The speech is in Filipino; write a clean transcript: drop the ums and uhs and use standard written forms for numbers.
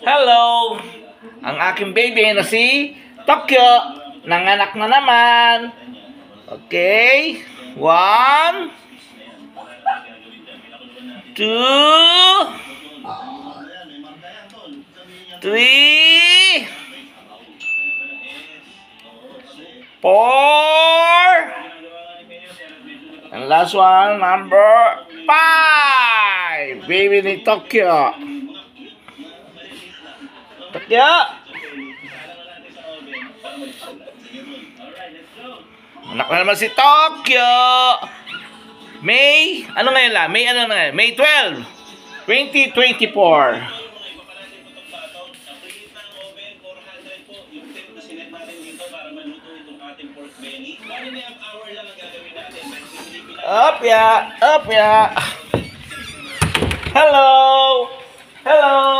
Hello! Ang aking baby na si Tokyo. Nanganak na naman. Okay. 1, 2, 3, 4. And last one, number 5. Baby ni Tokyo. Tokyo. Anak na naman si Tokyo. May, ano ngayon lang? May ano na ngayon? May 12, 2024. Up ya. Hello. Hello.